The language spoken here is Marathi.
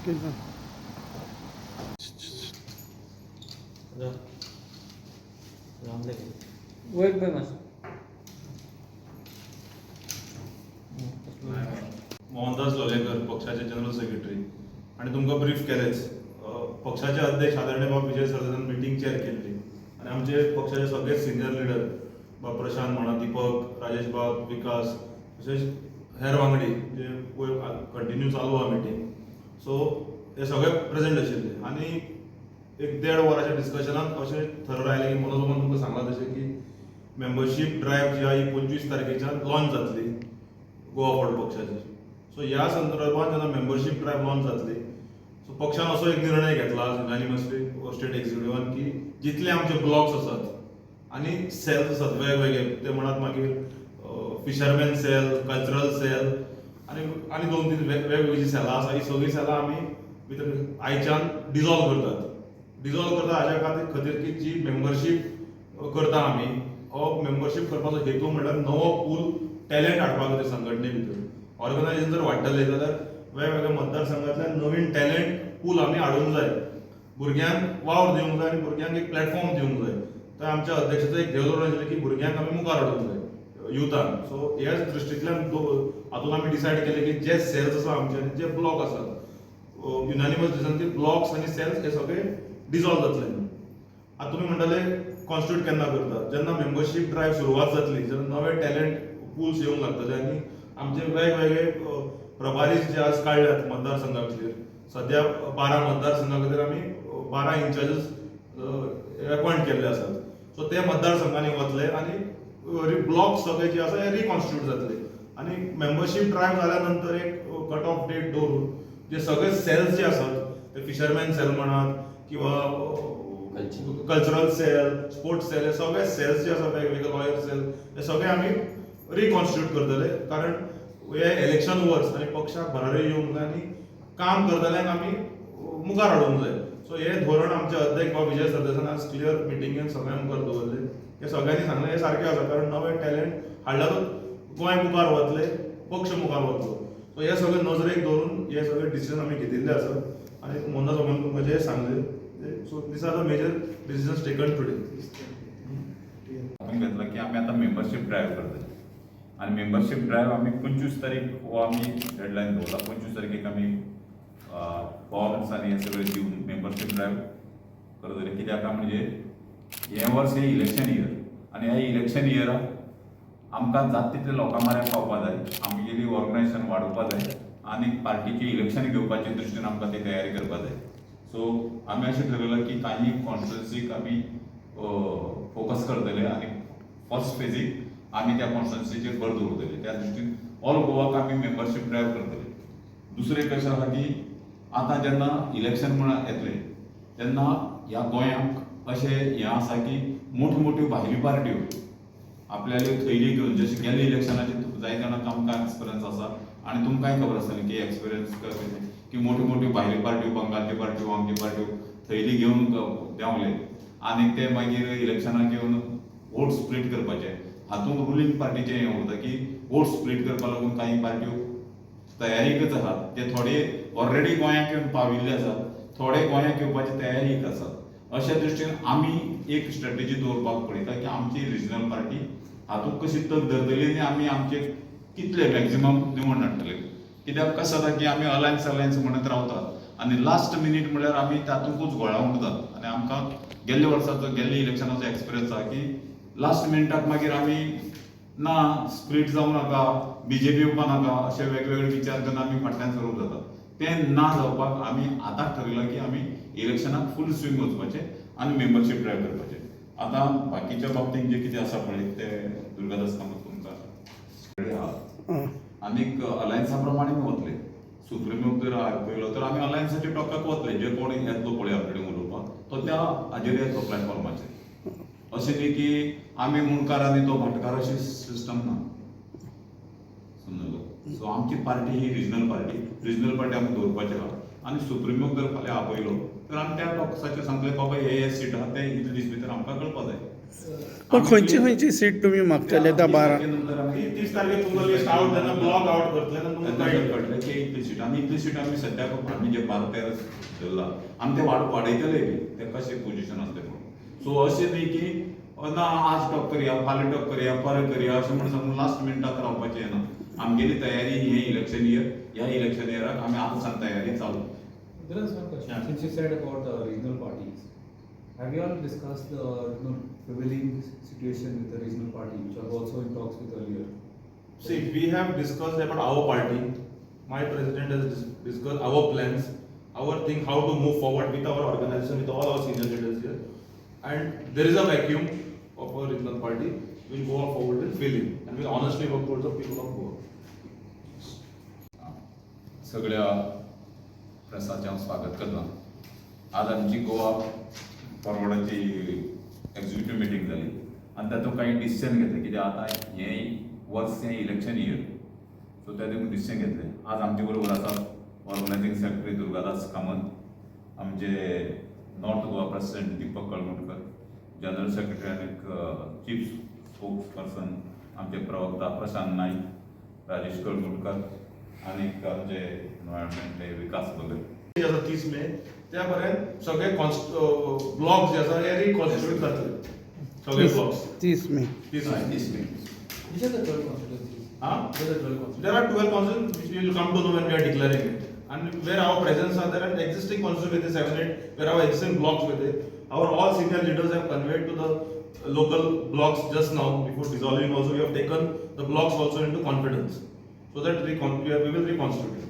वैट बाय मास मोहनदास लोलयेकर पक्षाचे जनरल सेक्रेटरी आणि तुमकां ब्रीफ केलेच. पक्षाचे अध्यक्ष आदरणीय बाब विजय सरदेसान मिटींग चेअर केल्ली आणि आमचे पक्षाचे सगळे सिनियर लिडर बाब प्रशांत म्हणा, दीपक, राजेश बाब, विकास तशेंच हेर वांगडी जे कंटिन्यू चालू आहा मिटींग. सो हे सगळे प्रेझेंट आशिल्ले आणि एक 1.5 वरांच्या डिस्कशनात अशें थरर आयलें की मनोज तुमकां सांगलां तशें की मेंबरशीप ड्रायव्ह जी आहा ही 25 तारखेच्यान लॉन्च जातली गोवा फॉर पक्षाची. सो ह्या संदर्भात जेन्ना मेंबरशीप ड्रायव्ह लॉन्च जातली सो पक्षान असो एक निर्णय घेतला युनानिमसली स्टेट एक्झिक्युटिव्हान की जितले आमचे ब्लॉक्स आसात आनी सेल्स आसात वेगवेगळे ते म्हणत मागीर फिशरमॅन सेल, कल्चरल सेल आनी 2-3 वेगवेगळी जी सेलां आसा ही सगळीं सेलां आमी भितर आयच्यान डिजॉल्व करतात. डिजॉल्व करता हाच्या खातीर की जी मेंबरशीप करता आमी हो मेंबरशीप करपाचो हेतू म्हणल्यार नवो पूल टॅलंट हाडपाक जाय संघटने भितर. ऑर्गनायझेशन जर वाडटलें जाल्यार वेगवेगळ्या मतदारसंघांतल्यान नवीन टॅलंट पूल आमी हाडूंक जाय, भुरग्यांक वावर दिवंक जाय आनी भुरग्यांक एक प्लॅटफॉर्म दिवंक जाय. तर आमच्या अध्यक्षाचो एक देवधोरण आशिल्लें की भुरग्यांक आमी मुखार हाडूंक जाय युथान. सो ह्या दृश्टींतल्यान हातून आमी डिसायड केलें की जे सेल्स आसा आमचे जे ब्लॉक आसात युनानिमस डिसिजन की ब्लॉक्स आनी सेल्स हे सगळे डिजॉल्व जातले. आतां तुमी म्हणटाले कॉन्स्टिट्यूट केन्ना करता, जेन्ना मेंबरशीप ड्रायव्ह सुरवात जातली जेन्ना नवे टॅलंट पूल्स येवंक लागतले आनी आमचे वेगवेगळे प्रभारी जे आज काडल्यात मतदारसंघांतले सद्या 12 मतदारसंघां खातीर आमी 12 इंचार्जीस अपॉयंट केल्ले आसात. सो ते मतदारसंघांनी वतले आनी ब्लॉक सगळे जे आसा हे रिकॉन्स्टिट्यूट जातले आनी मेंबरशीप ड्रायव्ह जाल्या नंतर एक कट ऑफ डेट दवरून जे सगळे सेल्स जे आसात ते फिशरमॅन सेल म्हणात किंवा कल्चरल सेल, स्पोर्ट्स सेल हे सगळे सेल्स जे आसा वेगवेगळे लॉयर सेल हे सगळे आमी रिकॉन्स्टिट्यूट करतले. कारण हे इलेक्शन वर्स आनी पक्षाक भरारी येवंक जाय आनी काम करतल्यांक आमी मुखार हाडूंक जाय. सो हे धोरण आमचे अध्यक्ष बाब विजय सरदेसान आज क्लियर मिटिंगेन सगळ्यां मुखार दवरले. हे सगळ्यांनी सांगलें हे सारकें आसा कारण नवे टॅलंट हाडल्यारूच गोंय मुखार वतले, पक्ष मुखार वतलो. सो हे सगळे नजरेक दवरून हे सगळे डिसिजन आमी घेतिल्ले आसात आनी मोहनदास बाबान तुमकां जे सांगले. So these are the major decisions taken today. आमी घेतला की आमी आतां मेंबरशीप ड्रायव्ह करतले आनी मेंबरशीप ड्रायव्ह आमी 25 तारीख हो आमी डेडलायन दवरला. 25 तारखेक आमी फॉर्म्स आनी हे सगळे दिवन मेंबरशीप ड्रायव्ह करतले. कित्याक म्हणजे हे वर्स हे इलेक्शन इयर आनी ह्या इलेक्शन इयराक आमकां जाता तितले लोकां म्हऱ्यान पावपा जाय, आमगेली ऑर्गनायझेशन वाडोवपा जाय आनी पार्टीची इलेक्शन घेवपाचे दृश्टीन आमकां ती तयारी करपा जाय. सो आमी अशें ठरयलां की काही कॉन्स्टिट्युन्सीक आमी फोकस करतले आनी फर्स्ट फेजीक आमी त्या कॉन्स्टिट्युन्सीचेर भर दवरतले. त्या दृश्टीन ऑल गोवाक आमी मेंबरशीप ड्रायव्ह करतले. दुसरें कशें आसा की आतां जेन्ना इलेक्शन म्हण येतले तेन्ना ह्या गोंयांक अशें हें आसा की मोठ्यो भायल्यो पार्ट्यो आपल्याले थैली घेवन जशें गेल्ले इलेक्शनाचे जाय जाणांक आमकां एक्सपिरियन्स आसा आनी तुमकांय खबर आसतलें की एक्सपिरियन्स कशें की मोठ्यो भायल्यो पार्ट्यो, बंगालच्यो पार्ट्यो, आमच्यो पार्ट्यो थैली घेवन देंवले आनी ते मागीर इलेक्शनाक येवन वोट स्प्लीट करपाचे. हातूंत रुलींग पार्टीचें हें उरता की वोट स्प्लीट करपा लागून काही पार्ट्यो तयारीकच आसात. जे थोडे ऑलरेडी गोंयांक येवन पाविल्ले आसात, थोडे गोंयांक येवपाची तयारीक आसात. अशा दृश्टीन आमी एक स्ट्रॅटेजी दवरपाक पळयता की आमची रिजनल पार्टी हातूंत कशी तग धरतली आनी आमी आमचे कितले मॅक्झिमम निवडून हाडटले. कित्याक कशें जाता की आमी अलायन्स म्हणत रावतात आनी लास्ट मिनीट म्हणल्यार आमी तातूंतूच घोळावन उरतात आनी आमकां गेल्ले इलेक्शनाचो एक्सपिरियन्स आसा की लास्ट मिनिटाक मागीर आमी ना स्प्लीट जावं नाका, बीजेपी येवपा नाका अशे वेगवेगळे विचार करून आमी फाटल्यान सरूंक जाता. तें ना जावपाक आमी आतांच थारयलां की आमी इलेक्शनाक फूल स्विंग वचपाचें आनी मेंबरशीप ड्रायव्ह करपाचें. आतां बाकीच्या बाबतींत जे कितें आसा पळय ते दुर्गादास कामत तुमकां आनीक अलायन्सा प्रमाणे वतले. सुप्रिमोक जर पळयलो तर आमी अलायन्साच्या टॉकाक वतले. जे कोण येतलो पळय आपले कडेन उलोवपाक तो त्या हाजेर येतलो प्लॅटफॉर्माचेर. अशें न्ही की आमी मुणकार आनी तो भाटकार अशी सिस्टम ना. समजलो. सो आमची पार्टी ही रिजनल पार्टी आमी दवरपाचे आहा आनी सुप्रिमोक जर फाल्यां आपयलो तर आमी त्या टॉक्साचेर सांगतले बाबा हे सीट आहा ते इतले दीस भितर आमकां कळपा जाय. पण खंयची सीट तुमी मागतले त्या 12 नंतर आमी 30 तारखेक तुमकां लिस्ट आउट जाता ब्लॉक आउट करतले आनी तुमकां कळटलें. कळटलें की इतली सीट आनी इतली सीट आमी सद्याक आमी जे 12 13 धरला आमी ते वाडयतले बी ते कशें पोजिशन आसलें म्हणून. सो अशें न्ही की ना आज टॉप करया फाल्यां टॉप करया परत करया अशें म्हणून सांगून लास्ट मिनटाक रावपाचें ना. आमगेली तयारी हे इलेक्शन इयर ह्या इलेक्शन इयराक आमी आतां सावन तयारी चालू. There is one question. Yeah. Since you said about the regional parties, have you all discussed the prevailing situation with the regional party, which are also in talks with earlier? See, we have discussed about our party. My president has discussed our plans, our thing, how to move forward with our organization, with all our senior leaders here. And there is a vacuum of a regional party. We'll go forward and fill in. And we'll honestly work towards the people of Goa. सगळ्या प्रेसाचें हांव स्वागत करतां. आज आमची गोवा फॉरवर्डाची एक्झिक्युटीव मिटींग जाली आनी तातूंत काही डिसिजन घेतले कित्याक आतां हें वर्स हें इलेक्शन इयर सो त्या देखून डिसिजन घेतले. आज आमचे बरोबर आसात ऑर्गनायझींग सेक्रेटरी दुर्गादास कामत, आमचे north Goa president Deepak Calangutkar, general secretary आनी चीफ स्पोक्स पर्सन आमचे प्रवक्ता प्रशांत नाईक, राजेश कळंगूटकर आनी आमचे एनवायरमेंट विकास भगत. जे आसा 30 मे त्या पर्यंत सगळे ब्लॉक्स जे आसा हे रिकॉन्स्टिट्यूट जातले. सगळे blocks 30 may 30 may. Which are the 12 constituencies? Huh? Which are the 12 constituencies? There are 12 constituencies which we will come to know when we are declaring it. And where our presence are there and existing constituencies 7, 8, where our existing blocks were there. Our all senior leaders have conveyed to the local blocks just now, before dissolving also, we have taken the blocks also into confidence. So that we will reconstitute it.